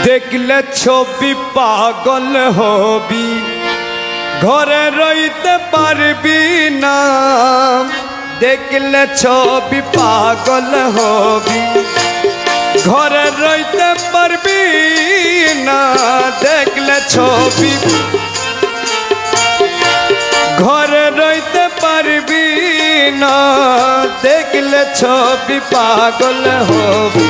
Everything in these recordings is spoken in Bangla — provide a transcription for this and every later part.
দেখলে ছবি পাগল হবি, ঘরে রইতে পারবি না। দেখলে ছবি পাগল হবি, ঘরে রইতে পারবি না। দেখলে ছবি ঘরে রইতে পারবি না। দেখলে ছবি পাগল হবি।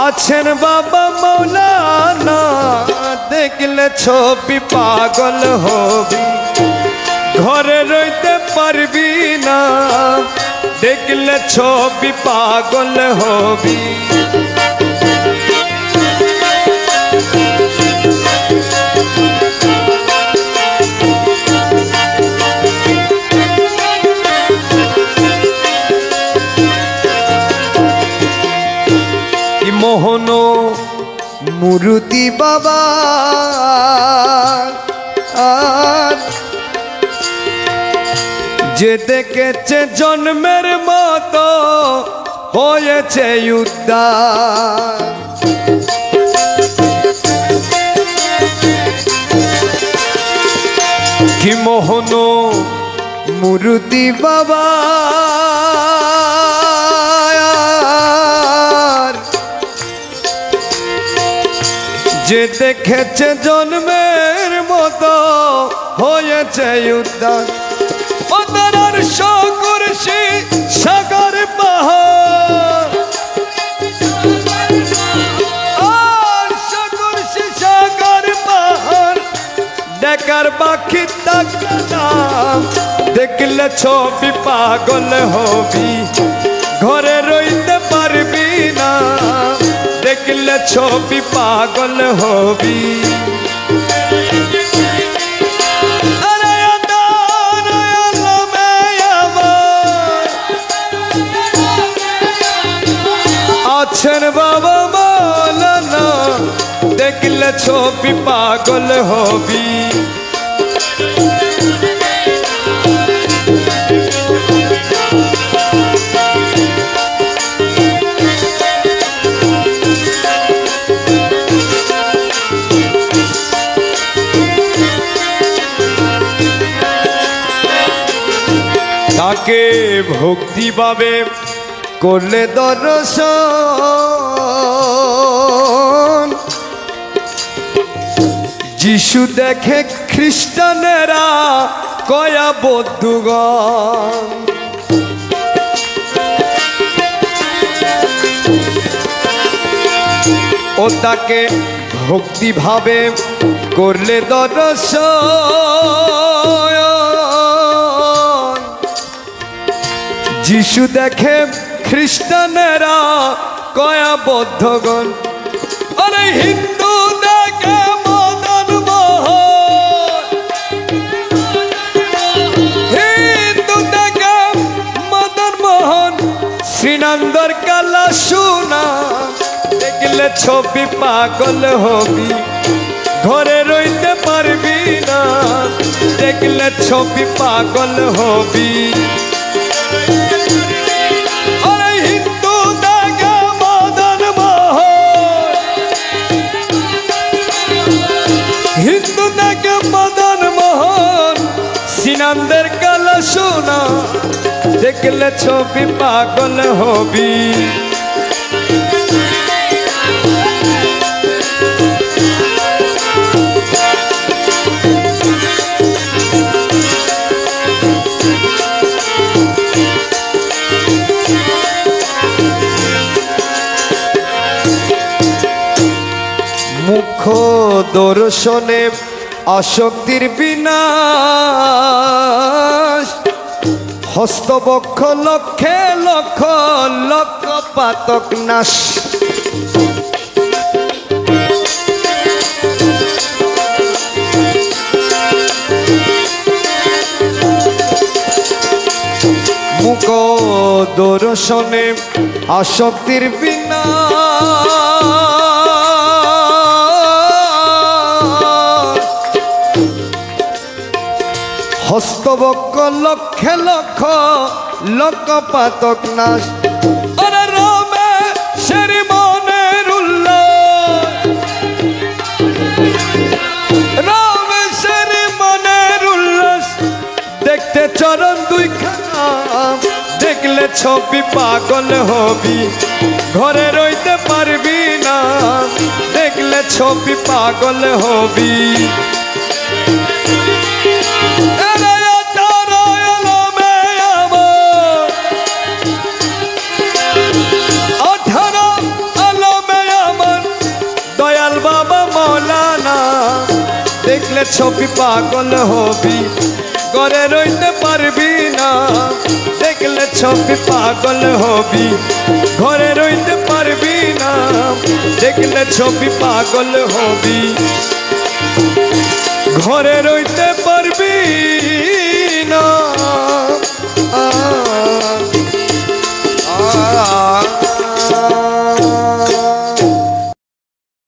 আছেন বাবা মৌলানা, দেখলে ছবি পাগল হবি, ঘরে রইতে পারবি না। দেখলে ছবি পাগল হবি। মোহন মুরুতি বাবা যে দেখেছে জন্মের মতো হয়েছে উদ্ধার। কি মোহন মুরুতি বাবা যে দেখেছে জন্মের মতো হয়েছে উদ্ধার। ওদের শকুরশি সাগর পাহাড়, শকুরশি সাগর পাহাড় দেখার বাকি তাকানা। দেখলে ছবি পাগল হবি, ঘরে রইতে পারবি না। দেখলে ছবি পাগল হবি। আছেন বাবা মৌলানা, দেখলে ছবি পাগল হবি। তাকে ভক্তি ভাবে করলে দর্শন, যিশু দেখে খ্রিস্টানেরা কয়া বৌদ্ধগণ। ও তাকে ভক্তি ভাবে করলে দর্শন, যিশু দেখে খ্রিস্টানেরা কয়া বৌদ্ধগণ। আরে হিন্দু দেখে মদন মোহন, হিন্দু দেখে মদন মোহন শ্রীনন্দর কালা সোনা। দেখলে ছবি পাগল হবি, ঘরে রইতে পারবি না। দেখলে ছবি পাগল হবি। হিন্দু দেখে মদন মোহন, হিন্দু দেখে মদন মোহন শ্রীনন্দের কালা সোনা। দেখলে ছবি পাগল হবি। মুখ দর্শনে আসক্তির বিনাশ, হস্তবক্ষ লক্ষে লক্ষ লক্ষ পাতক নাশ। মুখ দর্শনে আসক্তির বিনা হস্তবক্ষ লক্ষে লক্ষ লক্ষ পাতক নাশ ওরে রমে সেরি মনের উল্লাস রমে সেরি মনের উল্লাস দেখতে চরণ দুইখানা দেখলে ছবি পাগল হবি ঘরে রইতে পারবি না দেখলে ছবি পাগল হবি দেখলে ছবি পাগল হবি ঘরে রইতে পারবি না দেখলে ছবি পাগল হবি ঘরে রইতে পারবি না দেখলে ছবি পাগল হবি ঘরে রইতে পারবি